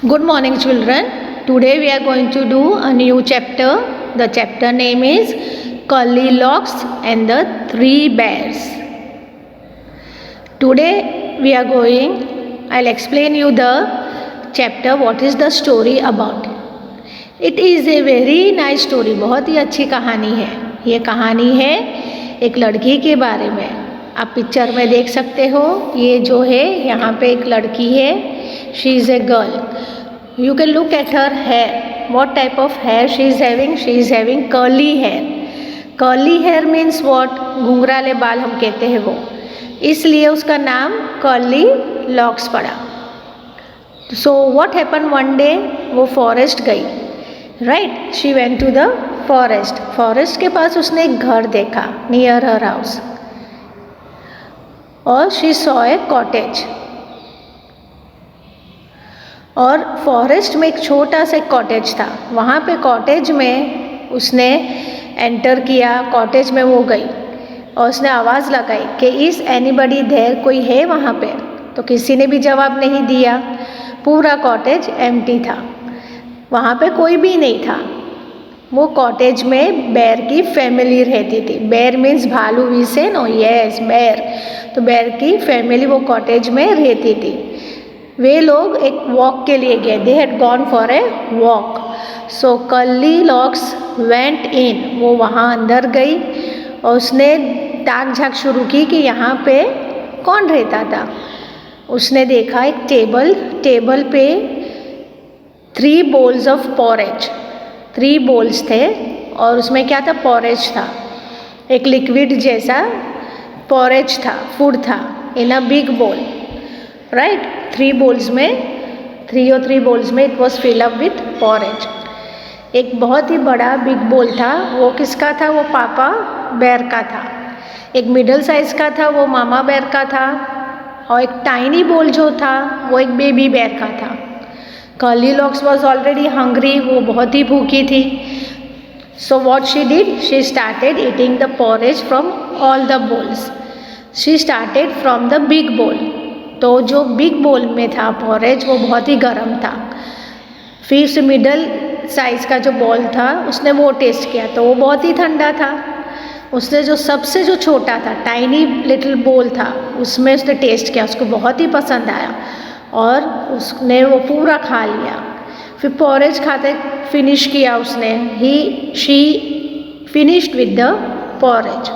Good morning, children. Today we are going to do a new chapter. The chapter name is Goldilocks and the Three Bears. Today we are I'll explain you the chapter, what is the story about. It is a very nice story. बहुत ही अच्छी कहानी है. ये कहानी है एक लड़की के बारे में. आप पिक्चर में देख सकते हो. ये जो है यहाँ पे एक लड़की है. She is a girl. You can look at her hair. What type of hair she is having? She is having curly hair. Curly hair means what? घुंघराले बाल हम कहते हैं वो. इसलिए उसका नाम कर्ली लॉक्स पड़ा. So what happened one day? वो फॉरेस्ट गई. Right? She went to the forest. Forest के पास उसने एक घर देखा near her house. और she saw a cottage. और फॉरेस्ट में एक छोटा सा कॉटेज था. वहाँ पे कॉटेज में उसने एंटर किया. कॉटेज में वो गई और उसने आवाज़ लगाई कि इज़ एनीबडी देयर, कोई है वहाँ पे. तो किसी ने भी जवाब नहीं दिया. पूरा कॉटेज एम्प्टी था. वहाँ पे कोई भी नहीं था. वो कॉटेज में बेर की फैमिली रहती थी. बेर मीन्स भालू. वी से नो यस बेर. तो बेर की फैमिली वो कॉटेज में रहती थी. वे लोग एक वॉक के लिए गए. दे had gone for a walk. So curly Locks went इन. वो वहाँ अंदर गई और उसने ताक झाँक शुरू की कि यहाँ पे कौन रहता था. उसने देखा एक टेबल पे 3 bowls ऑफ पॉरेज. 3 bowls थे और उसमें क्या था? पॉरेज था. एक लिक्विड जैसा पॉरेज था, फूड था in a big bowl. Right. 3 bowls में 3 bowls में it was fill up with porridge. एक बहुत ही बड़ा बिग बोल था. वो किसका था? वो पापा बेर का था. एक मिडल साइज का था, वो मामा बेर का था. और एक टाइनी बोल जो था वो एक बेबी बेर का था. Curly Locks was already hungry. वो बहुत ही भूखी थी. So what she did? She started eating the porridge from all the bowls. She started from the big bowl. तो जो बिग बोल में था पॉरेज वो बहुत ही गर्म था. फिर से मिडल साइज़ का जो बॉल था उसने वो टेस्ट किया तो वो बहुत ही ठंडा था. उसने जो सबसे जो छोटा था टाइनी लिटिल बोल था उसमें उसने टेस्ट किया. उसको बहुत ही पसंद आया और उसने वो पूरा खा लिया. फिर पॉरेज खाते फिनिश किया उसने. She finished with the porridge.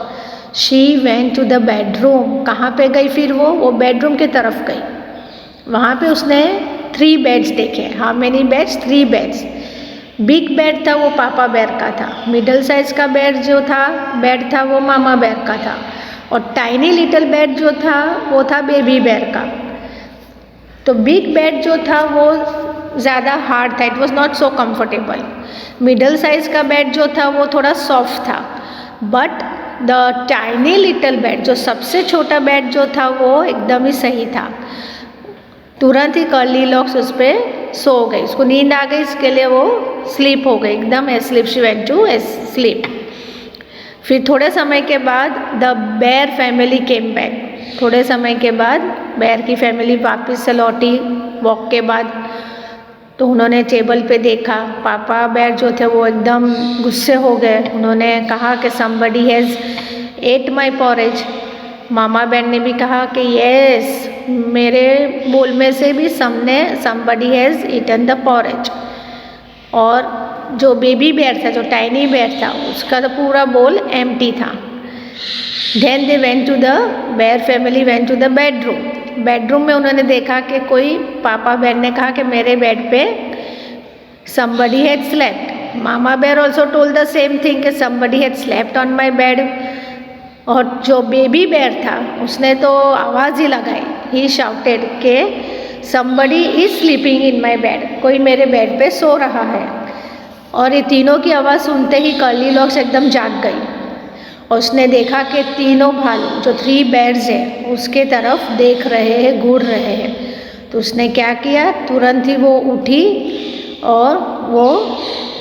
She went to the bedroom. कहाँ पे गई फिर वो बेडरूम की तरफ गई. वहाँ पे उसने 3 बेड्स देखे. How many beds? 3 beds. Big bed था वो पापा बेर का था. मिडल साइज का बेड था वो मामा बेर का था. और टाइनी लिटिल बेड जो था वो था बेबी बेर का. तो बिग बेड जो था वो ज़्यादा हार्ड था. It was not so comfortable. Middle size का बेड जो था वो थोड़ा सॉफ्ट था. But the tiny little bed, जो सबसे छोटा बेड जो था वो एकदम ही सही था. तुरंत ही कर्ली लॉक्स उस पर सो गई. उसको नींद आ गई. इसके लिए वो स्लीप हो गई एकदम. Sleep. She went to sleep. फिर थोड़े समय के बाद द बेर फैमिली केम बैक. थोड़े समय के बाद बेर की फैमिली वापस से लौटी वॉक के बाद. तो उन्होंने टेबल पे देखा. पापा बेर जो थे वो एकदम गुस्से हो गए. उन्होंने कहा कि somebody has ate my porridge. मामा बेर ने भी कहा कि यस, मेरे बोल में से भी somebody has eaten the porridge. और जो बेबी बेर था, जो टाइनी बेर था, उसका तो पूरा बोल एम्प्टी था. Then they went to the bear family went to the bedroom. Bedroom में उन्होंने देखा कि कोई, पापा बेर ने कहा कि मेरे बेड पे somebody had slept. मामा बेर also told the same thing कि somebody had slept on my bed. और जो बेबी बेर था उसने तो आवाज़ ही लगाई. He shouted कि somebody is sleeping in my bed. कोई मेरे बेड पे सो रहा है. और ये तीनों की आवाज़ सुनते ही कर्ली लॉक्स एकदम जाग गई. और उसने देखा कि तीनों भालू जो 3 बेर्स हैं उसके तरफ देख रहे हैं, घूर रहे हैं. तो उसने क्या किया? तुरंत ही वो उठी और वो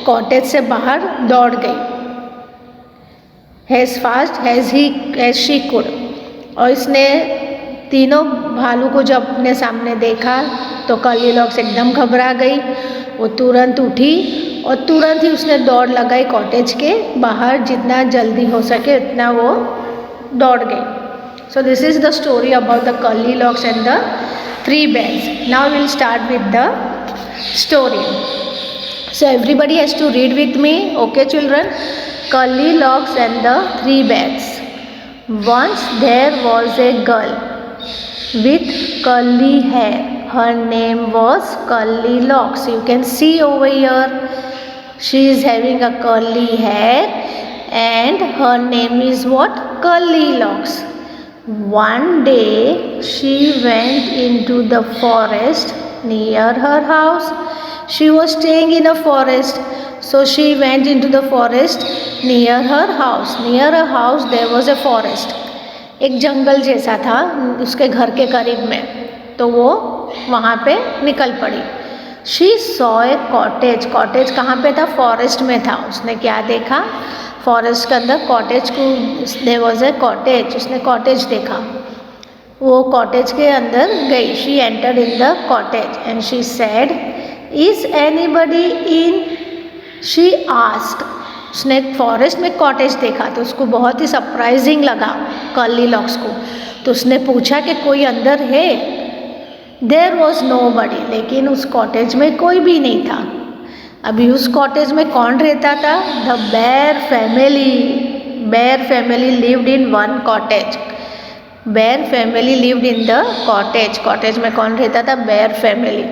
कॉटेज से बाहर दौड़ गई. as fast as she could. और इसने तीनों भालू को जब अपने सामने देखा तो कर्ली लॉक्स एकदम घबरा गई। वो तुरंत उठी और तुरंत ही उसने दौड़ लगाई कॉटेज के बाहर, जितना जल्दी हो सके उतना वो दौड़ गई। So this is the story about the curly locks and the 3 bears. Now we'll start with the story. So everybody has to read with me, okay children? Curly Locks and the 3 bears. Once there was a girl with curly hair. Her name was Curly Locks. You can see over here, she is having a curly hair and her name is what? Curly Locks. One day she went into the forest near her house. She was staying in a forest, so she went into the forest near her house. Near her house there was a forest. एक जंगल जैसा था उसके घर के करीब में, तो वो वहाँ पे निकल पड़ी। She saw a cottage. Cottage कहाँ पे था? फॉरेस्ट में था। उसने क्या देखा? फॉरेस्ट के अंदर कॉटेज को, देयर वाज ए कॉटेज, उसने कॉटेज देखा। वो कॉटेज के अंदर गई। She entered in the cottage and she said, is anybody in? She asked. उसने फॉरेस्ट में कॉटेज देखा तो उसको बहुत ही सरप्राइजिंग लगा कर्ली लॉक्स को, तो उसने पूछा कि कोई अंदर है? देयर वॉज नोबडी, लेकिन उस कॉटेज में कोई भी नहीं था। अभी उस कॉटेज में कौन रहता था? The bear family. Bear family lived in one cottage. Bear family lived in the cottage. Cottage में कौन रहता था? Bear family.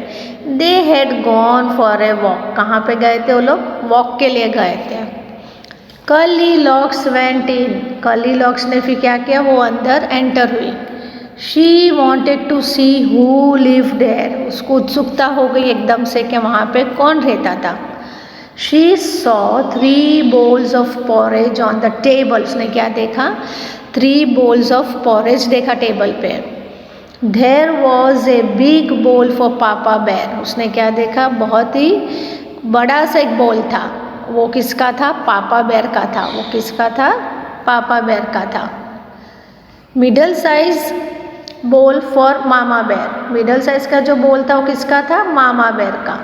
They had gone for a walk. कहाँ पे गए थे वो लोग? वॉक के लिए गए थे। Curly Locks went in. Curly Locks ने फिर क्या किया? वो अंदर एंटर हुई। She wanted to see who live there. उसको उत्सुकता हो गई एकदम से कि वहाँ पे कौन रहता था। She saw 3 bowls of porridge on the table. उसने क्या देखा? 3 bowls ऑफ पॉरेज देखा टेबल पे। देयर वॉज ए बिग बोल फॉर पापा बेयर। उसने क्या देखा? बहुत ही बड़ा सा एक बोल था। वो किसका था? पापा बेयर का था। वो किसका था? पापा बेयर का था। Middle size bowl for mama bear. Middle size का जो बोल था वो किसका था? मामा बेयर का,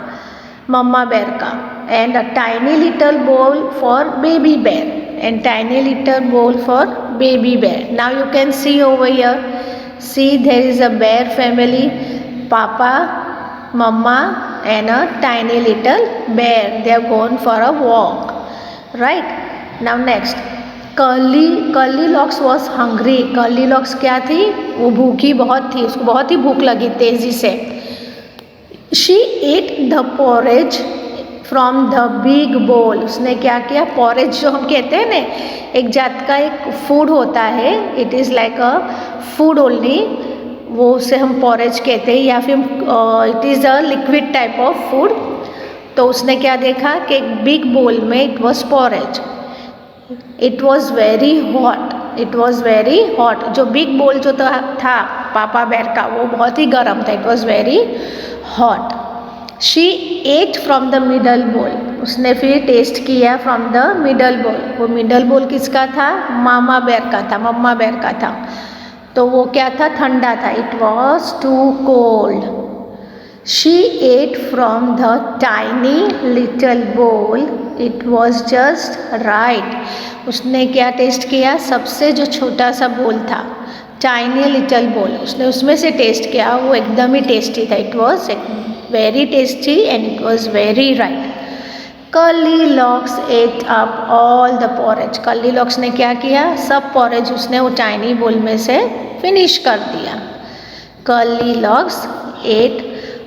मम्मा बेयर का। And a tiny little bowl for baby bear and tiny little bowl for baby bear. Now you can see over here, see there is a bear family, papa, mamma and a tiny little bear. They have gone for a walk, right? Now next, curly Locks was hungry. Curly locks क्या थी? वो भूखी बहुत थी, उसको बहुत ही भूख लगी तेजी से। She at the porridge from the big बोल। उसने क्या किया? पॉरेज जो हम कहते हैं ना, एक जात का एक फूड होता है, it is like a food only, वो उसे हम पॉरेज कहते हैं, या फिर it is a liquid type of food. तो उसने क्या देखा कि एक बिग बोल में it was porridge. It was very hot. It was very hot. जो बिग बोल जो था पापा बेयर का, वो बहुत ही गर्म था। It was very hot. She ate from the middle bowl. उसने फिर टेस्ट किया फ्रॉम द मिडल बोल। वो मिडल बोल किसका था? मामा बेयर का था, मम्मा बेयर का था। तो वो क्या था? ठंडा था। It was too cold. She ate from the tiny little bowl. It was just right. उसने क्या टेस्ट किया? सबसे जो छोटा सा बोल था, टाइनी लिटल बोल, उसने उसमें से टेस्ट किया। वो एकदम ही टेस्टी था। It was very tasty and it was very right. Curly Locks ate up all the porridge. Curly Locks ने क्या किया? सब पॉरेज उसने वो टाइनी बोल में से फिनिश कर दिया। Curly Locks ate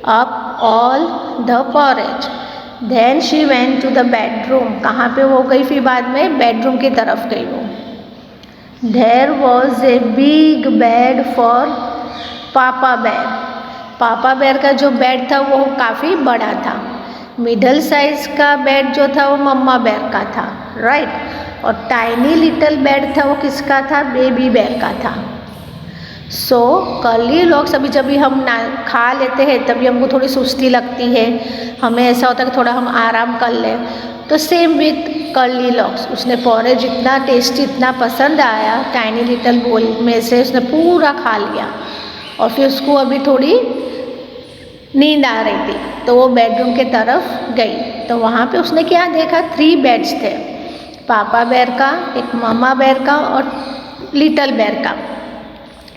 up all the porridge. Then she went to the bedroom. कहाँ पे वो गई? फिर बाद में बेडरूम की तरफ गई वो। There was a big bed for papa bear. Papa bear का जो बेड था वो काफ़ी बड़ा था। मिडल साइज का बेड जो था वो मम्मा बेयर का था, राइट। और टाइनी लिटल बेड था वो किसका था? बेबी बेयर का था। सो कर्ली लॉक्स, अभी जब भी हम खा लेते हैं तभी हमको थोड़ी सुस्ती लगती है, हमें ऐसा होता है कि थोड़ा हम आराम कर लें। तो सेम विथ कर्ली लॉक्स, उसने पॉरेज इतना टेस्टी, इतना पसंद आया, टाइनी लिटल बोल में से उसने पूरा खा लिया और फिर उसको अभी थोड़ी नींद आ रही थी, तो वो बेडरूम के तरफ गई। तो वहाँ पे उसने क्या देखा, 3 बेड्स थे, पापा बेर का, एक मम्मा बेर का और लिटिल बेर का,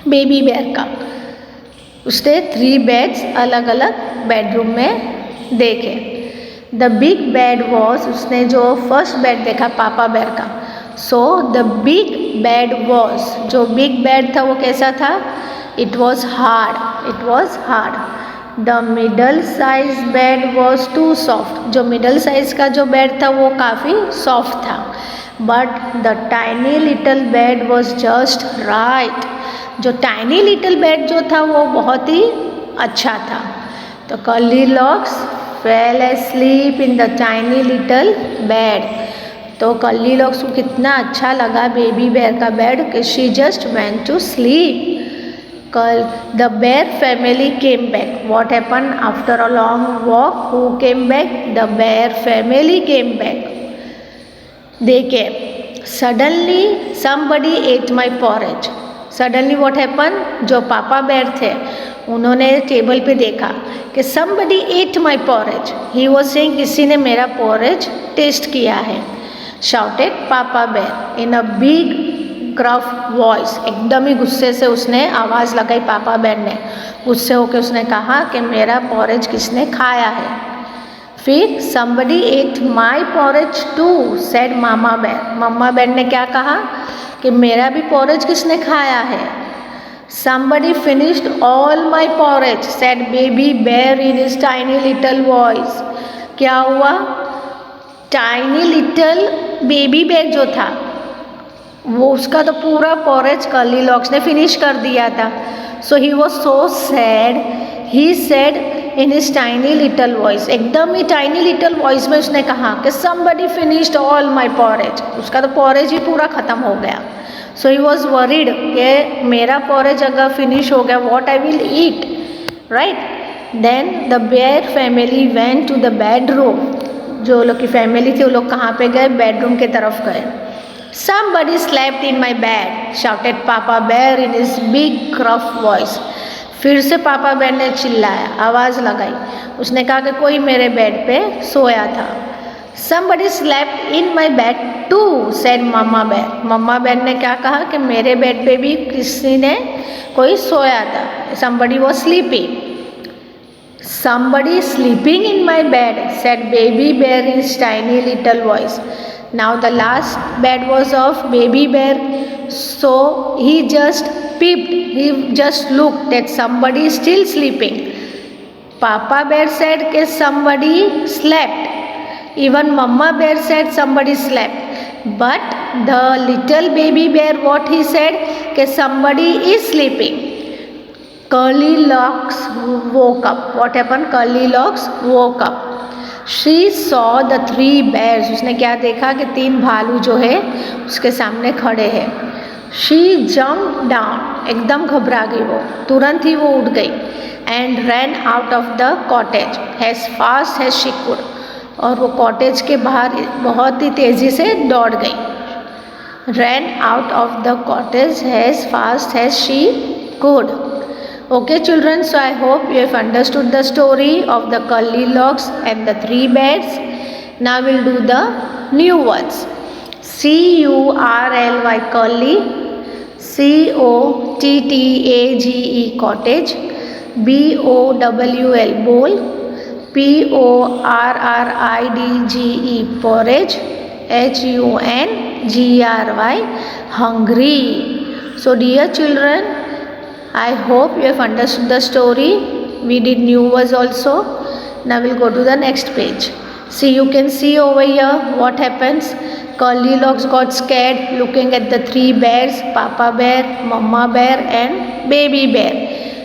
बेबी बेर का। उसने 3 बेड्स अलग अलग बेडरूम में देखे। द बिग बेड वॉज, उसने जो फर्स्ट बेड देखा पापा बेर का, so the big bed was, जो बिग बेड था वो कैसा था, it was hard, it was hard. The middle size bed was too soft, जो मिडल साइज का जो बेड था वो काफ़ी सॉफ्ट था। But the tiny little bed was just right, जो टाइनी लिटिल बेड जो था वो बहुत ही अच्छा था। तो Curly Locks fell asleep in the tiny little bed, तो कर्ली लॉक्स को कितना अच्छा लगा बेबी बेयर का बेड कि she just went to sleep. The bear family came back, what happen after a long walk, who came back, the bear family came back. देखिए, suddenly somebody ate my porridge, suddenly what happen, जो papa बेर थे उन्होंने table पे देखा कि somebody ate my porridge, he was saying किसी ने मेरा porridge टेस्ट किया है। shouted पापा बेर in a big gruff voice, एकदम ही गुस्से से उसने आवाज़ लगाई, पापा बेर ने गुस्से होकर उसने कहा कि मेरा porridge किसने खाया है। फिर somebody ate my porridge too, said मामा बेर, मम्मा बेर ने क्या कहा कि मेरा भी porridge किसने खाया है। Somebody finished all my porridge, said baby bear in his tiny little voice, क्या हुआ, टाइनी लिटिल बेबी बेर जो था वो उसका तो पूरा porridge कर्ली लॉक्स ने फिनिश कर दिया था। So he was so sad, he said in his tiny little voice, एकदम ही टाइनी लिटिल वॉइस में उसने कहा कि somebody finished all my porridge, उसका तो porridge ही पूरा ख़त्म हो गया। So he was worried कि मेरा porridge अगर finish हो गया, what I will eat, right? Then the bear family went to the bedroom, जो लोग की फैमिली थी वो लोग कहाँ पे गए, बेडरूम के तरफ गए। Somebody slept in my bed, shouted Papa Bear in his big gruff voice, फिर से पापा बेर ने चिल्लाया, आवाज़ लगाई, उसने कहा कि कोई मेरे बेड पे सोया था। Somebody slept in my bed too, said मम्मा बेर, मम्मा बेर ने क्या कहा कि मेरे बेड पे भी किसी ने कोई सोया था। Somebody was sleeping. Somebody sleeping in my bed, said baby bear in his tiny little voice. Now the last bed was of baby bear, so he just peeped, he just looked that somebody is still sleeping. Papa bear said that somebody slept. Even Mama bear said somebody slept. But the little baby bear, what he said, that somebody is sleeping. Curly locks woke up. What happened? Curly locks woke up. She saw the 3 bears. उसने क्या देखा कि 3 भालू जो है उसके सामने खड़े हैं। She jumped down, एकदम घबरा गई वो, तुरंत ही वो उठ गई। And ran out of the cottage as fast as she could, और वो कॉटेज के बाहर बहुत ही तेज़ी से दौड़ गई। Ran out of the cottage as fast as she could. Okay children, so I hope you have understood the story of the curly locks and the 3 bears. Now we'll do the new words. curly, curly, cottage, cottage, bowl, bowl, porridge, porridge, hungry, hungry. So dear children, I hope you have understood the story. We did new words also. Now we'll go to the next page. See, you can see over here what happens. Curly locks got scared looking at the 3 bears, Papa bear, Mama bear and baby bear.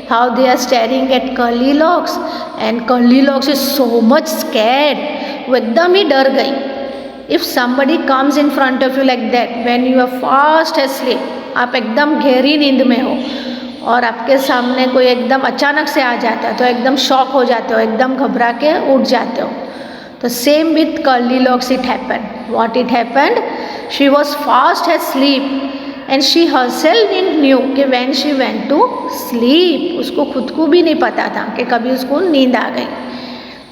How they are staring at Curly locks, and Curly locks is so much scared. वो एकदम ही डर गई. If somebody comes in front of you like that, when you are fast asleep, आप एकदम गहरी नींद में हो और आपके सामने कोई एकदम अचानक से आ जाता है तो एकदम शॉक हो जाते हो, एकदम घबरा के उठ जाते हो। तो same with curly locks it happened. What it happened? She was fast asleep and she herself didn't knew कि when she went to sleep, उसको खुद को भी नहीं पता था कि कभी उसको नींद आ गई,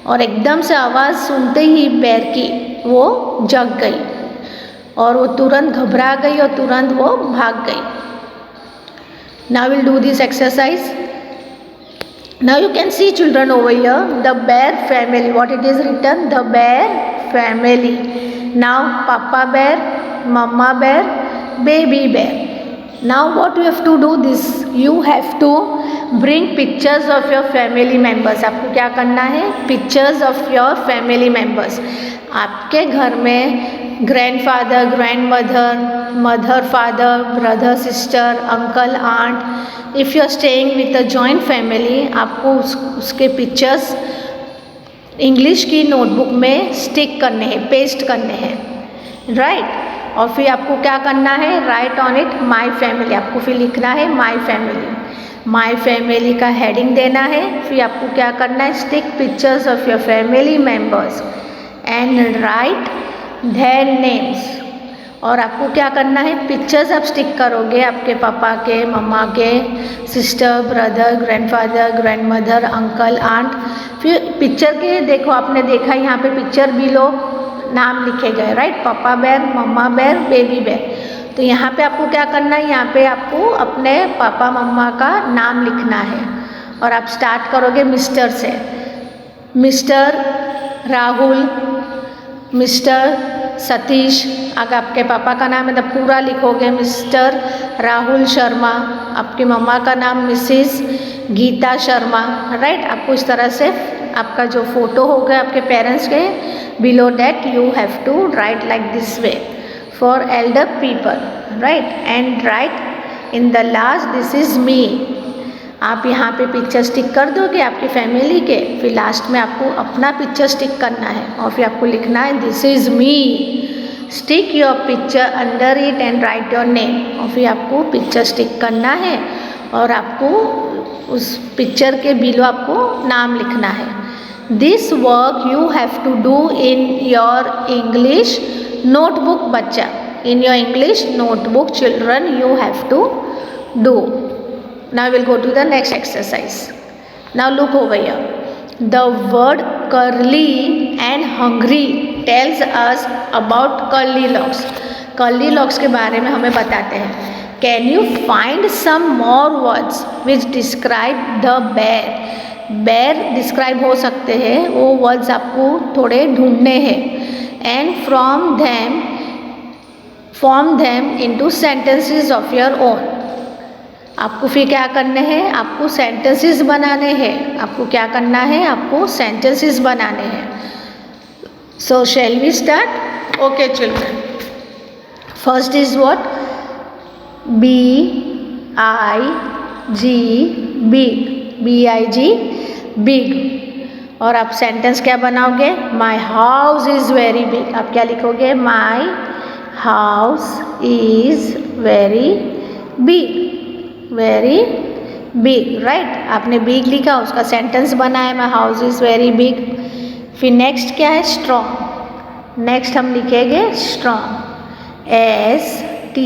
और एकदम से आवाज़ सुनते ही बेर की वो जग गई और वो तुरंत घबरा गई और तुरंत वो भाग गई. Now will do this exercise. Now you can see children over here, the bear family. What it is written? The bear family. Now Papa bear, Mama bear, baby bear. Now what you have to do this? You have to bring pictures of your family members. आपको क्या करना है? Pictures of your family members. आपके घर में grandfather, grandmother, mother, father, brother, sister, uncle, aunt. If you are staying with a joint family, आपको उसके pictures English की नोटबुक में स्टिक करने हैं, पेस्ट करने हैं, राइट. और फिर आपको क्या करना है? Right on it my family. आपको फिर लिखना है माई फैमिली. माई फैमिली का हेडिंग देना है. फिर आपको क्या करना है? Stick pictures of your family members and right their names. और आपको क्या करना है? पिक्चर्स आप स्टिक करोगे आपके पापा के, मम्मा के, sister, brother, grandfather, grandmother, uncle, aunt. फिर पिक्चर के देखो, आपने देखा यहाँ पे पिक्चर बिलो नाम लिखे गए, राइट. पापा बेर, मम्मा बेर, बेबी बेर. तो यहाँ पे आपको क्या करना है? यहाँ पे आपको अपने पापा मम्मा का नाम लिखना है और आप स्टार्ट करोगे मिस्टर से. Mister Rahul, mister Satish. अगर आपके पापा का नाम है तो पूरा लिखोगे मिस्टर राहुल शर्मा. आपकी मम्मा का नाम मिसिस गीता शर्मा, राइट. आपको इस तरह से आपका जो फोटो होगा आपके पेरेंट्स के, below that you have to write like this way for elder people, right. And write in the last this is me. आप यहाँ पे पिक्चर स्टिक कर दोगे आपकी फैमिली के. फिर लास्ट में आपको अपना पिक्चर स्टिक करना है और फिर आपको लिखना है this is me. Stick your picture under it and right your name. और फिर आपको पिक्चर स्टिक करना है और आपको उस पिक्चर के बिलो आपको नाम लिखना है. This work you have to do in your English notebook बच्चा. In your English notebook children you have to do. Now we will go to the next exercise. Now look over here. The word curly and hungry tells us about curly locks. Curly locks के बारे में हमें बताते हैं. Can you find some more words which describe the bear? Bear describe हो सकते हैं, वो words आपको थोड़े ढूंढने हैं. And from them form them into sentences of your own. आपको फिर क्या करने हैं? आपको सेंटेंसेस बनाने हैं. आपको क्या करना है? आपको सेंटेंसेस बनाने हैं. So shall we start? Okay children. First is what? BIG, big. BIG, big. और आप सेंटेंस क्या बनाओगे? My house is very big. आप क्या लिखोगे? My house is very big. Very big, right. आपने बिग लिखा, उसका सेंटेंस बनाया my house is very big. फिर नेक्स्ट क्या है? स्ट्रॉन्ग. नेक्स्ट हम लिखेंगे स्ट्रॉन्ग. STRONG,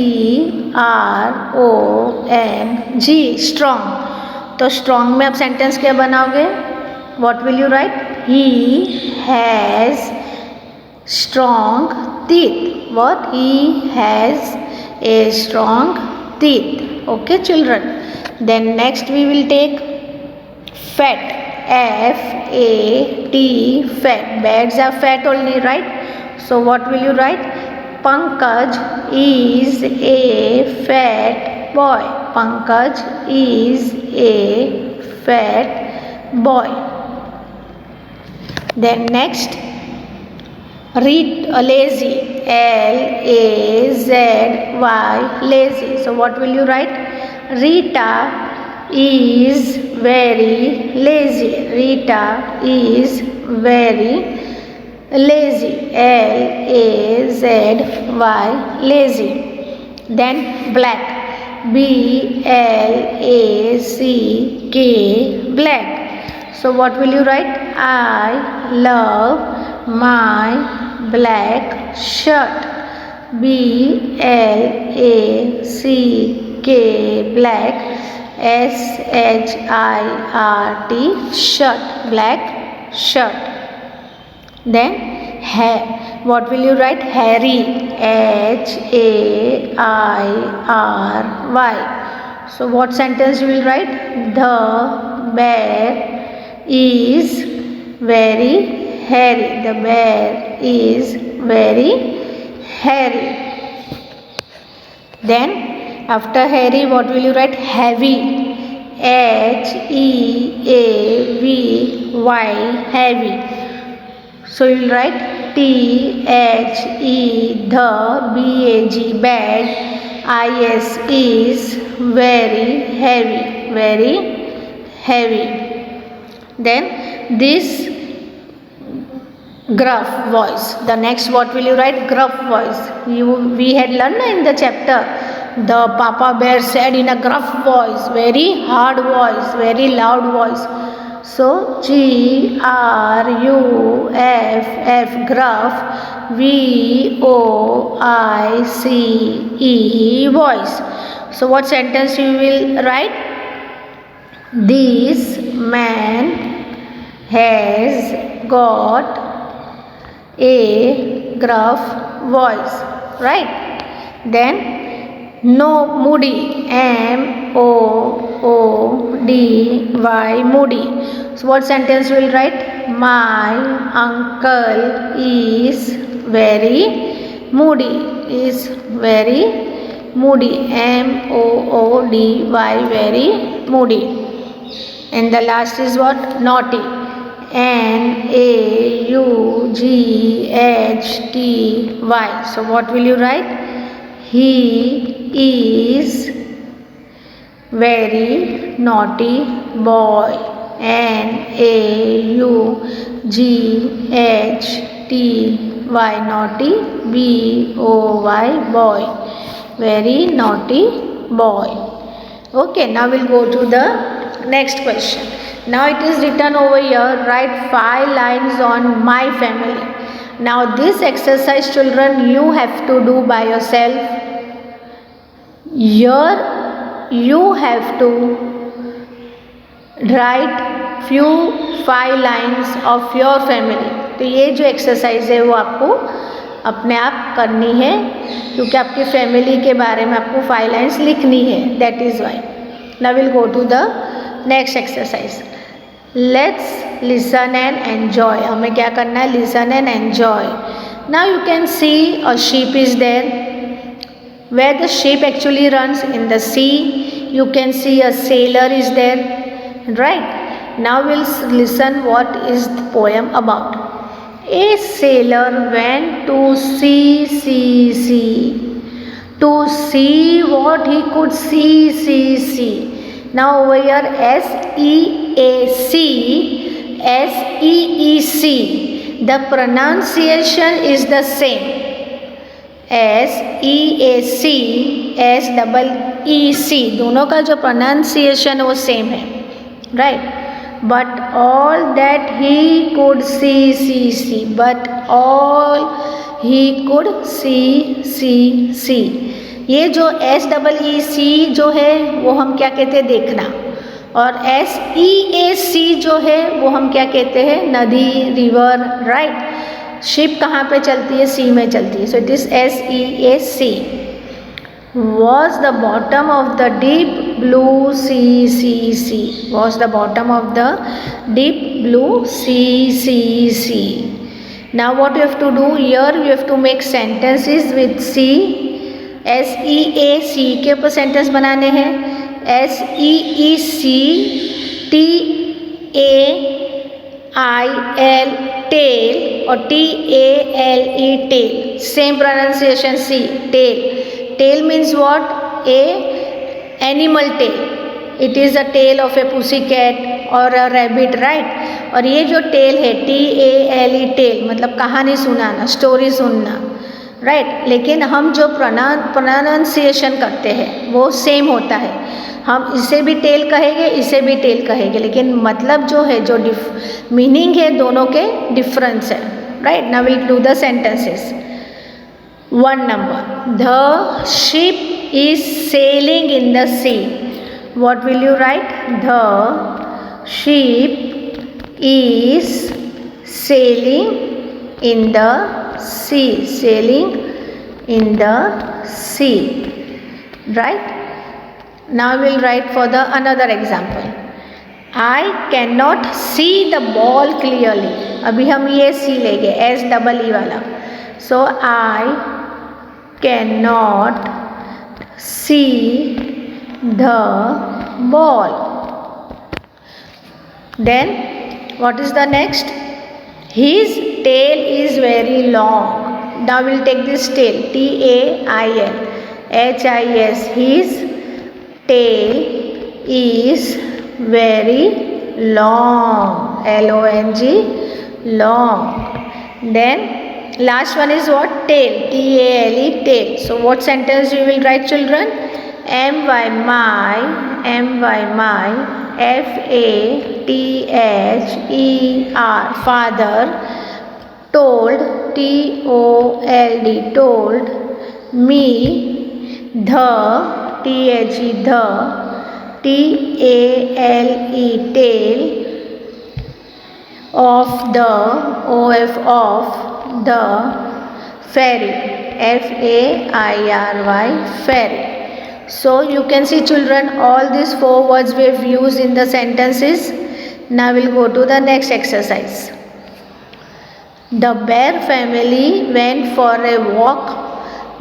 strong. तो स्ट्रॉन्ग में आप सेंटेंस क्या बनाओगे? What will you right? He has strong teeth. What? He has a strong teeth. Okay children. Then next we will take fat. FAT, fat. Birds are fat only, right? So what will you write? Pankaj is a fat boy. Pankaj is a fat boy. Then next, lazy. LAZY, lazy. So what will you write? Rita is very lazy. Rita is very lazy. LAZY, lazy. Then black. BLACK, black. So what will you write? I love my black shirt. BLACK, black. SHIRT, shirt, black shirt. Then hair, what will you write? Hairy, HAIRY. So what sentence you will write? The bear is very hairy. The bear is very hairy. Then after hairy, what will you write? Heavy, HEAVY, heavy. So you will write THE, the, BAG, bag, IS is very heavy, very heavy. Then this gruff voice. The next, what will you write? Gruff voice. We had learned in the chapter, the Papa Bear said in a gruff voice, very hard voice, very loud voice. So GRUFF, gruff, VOICE, voice. So what sentence you will write? This man has got a gruff voice, right? Then no, moody, MOODY, moody. So what sentence will write? My uncle is very moody, is very moody, MOODY, very moody. And the last is what? Naughty, NAUGHTY. So what will you write? He is very naughty boy, NAUGHTY, naughty, BOY, boy, very naughty boy. Okay, now we'll go to the next question. Now it is written over here, write 5 lines on my family. Now this exercise, children, you have to do by yourself. Here you have to write 5 lines of your family. तो ये जो exercise है वो आपको अपने आप करनी है, क्योंकि आपकी फैमिली के बारे में आपको 5 लाइन्स लिखनी है. That is why. Now will go to the next exercise. Let's listen and enjoy. हमें क्या करना है? Listen and enjoy. Now you can see a sheep is there. Where the sheep actually runs? In the sea. You can see a sailor is there, right? Now we'll listen what is the poem about. A sailor went to sea, to see what he could see. Now over here, SEAC, the pronunciation is the same. SEAC, दोनों का जो pronunciation वो same है, right? But all that he could see, but all he could see. ये जो SEEC जो है वो हम क्या कहते हैं? देखना. और SEAC जो है वो हम क्या कहते हैं? नदी, रिवर, राइट? शिप कहाँ पे चलती है? सी में चलती है. So it is SEAC. Was the bottom of the deep blue sea. Was the bottom of the deep blue sea. Now what you have to do here? You have to make sentences with SEAC के ऊपर sentence बनाने हैं. SEEC, TAIL, tail, और TALE, tail. Same pronunciation. C, tail. Tail means what? A animal tail. It is a tail of a pussycat or a rabbit, right? और ये जो tail है, TALE, tail, मतलब कहानी सुनाना, स्टोरी सुनना, राइट? लेकिन हम जो प्रोनाउंसिएशन करते हैं वो सेम होता है. हम इसे भी टेल कहेंगे, इसे भी टेल कहेंगे, लेकिन मतलब जो है, जो मीनिंग है, दोनों के डिफरेंस है, right? Now will do the sentences. One number. The ship is sailing in the sea. What will you write? The ship is sailing in the sea. Sailing in the sea. Right? Now we'll write for the another example. I cannot see the ball clearly. अभी हम ये सी लेंगे SEE वाला. So I cannot see the ball. Then what is the next? His tail is very long. Now we'll take this tail, TAIL, HIS. His tail is very long, LONG, long. Then last one is what? Tail, TALE, tail. So what sentence you will write, children? my, FATHER, father, told, TOLD, told, me, the, TALE, tail, of the, of the fairy, FAIRY, fairy. So you can see, children, all these 4 words we have used in the sentences. Now we'll go to the next exercise. The bear family went for a walk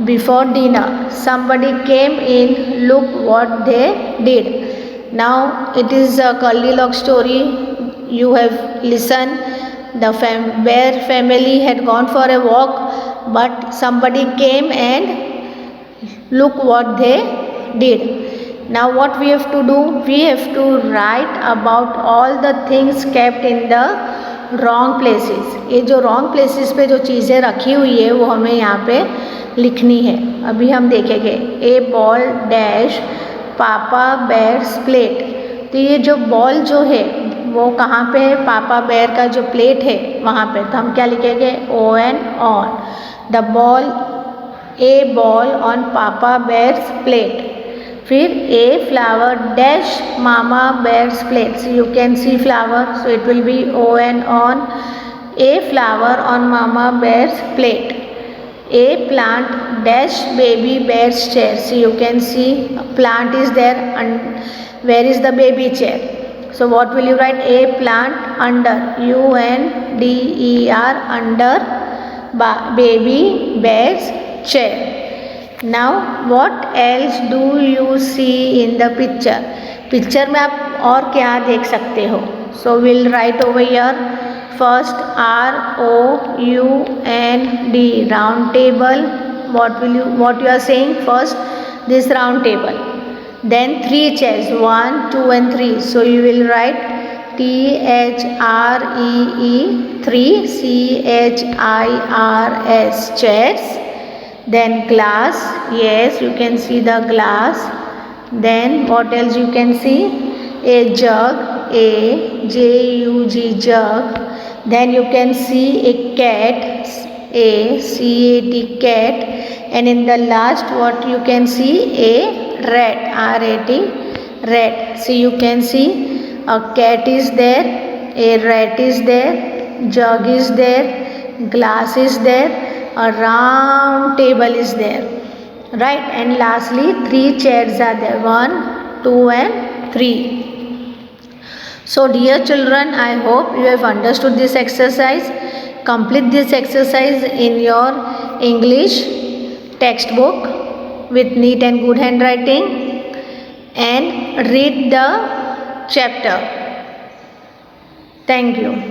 before dinner. Somebody came in, look what they did. Now it is a Goldilocks story. You have listened. The bear family had gone for a walk, but somebody came and look what they did. Now what we have to do? We have to write about all the things kept in the wrong places. ये जो wrong places पे जो चीज़ें रखी हुई है वो हमें यहाँ पे लिखनी है. अभी हम देखेंगे. A ball dash पापा bear's plate. तो ये जो बॉल जो है वो कहाँ पे है? पापा बेयर का जो प्लेट है वहाँ पे. तो हम क्या लिखेंगे? ON, on. The ball, a ball on papa bear's plate. फिर a flower dash mama bear's plate. So you can see flower, so it will be ON, on. A flower on mama bear's plate. A plant dash baby bear's chair. So you can see a plant is there, and where is the baby chair? So what will you write? A plant under, UNDER, under baby bear's chair. Now what else do you see in the picture? Picture में आप और क्या देख सकते हो? So we'll write over here. First, ROUND, round table. What you are saying? First, this round table. Then 3 chairs, 1, 2 and 3. So you will write THREE, 3, CHIRS, chairs. Then glass, yes, you can see the glass. Then what else you can see? A jug, AJUG, jug. Then you can see a cat, ACAT, cat. And in the last, what you can see? A rat, RAT, rat. So you can see a cat is there, a rat is there, jug is there, glass is there, a round table is there, right? And lastly 3 chairs are there, 1, 2 and 3. So dear children, I hope you have understood this exercise. Complete this exercise in your English textbook with neat and good handwriting, and read the chapter. Thank you.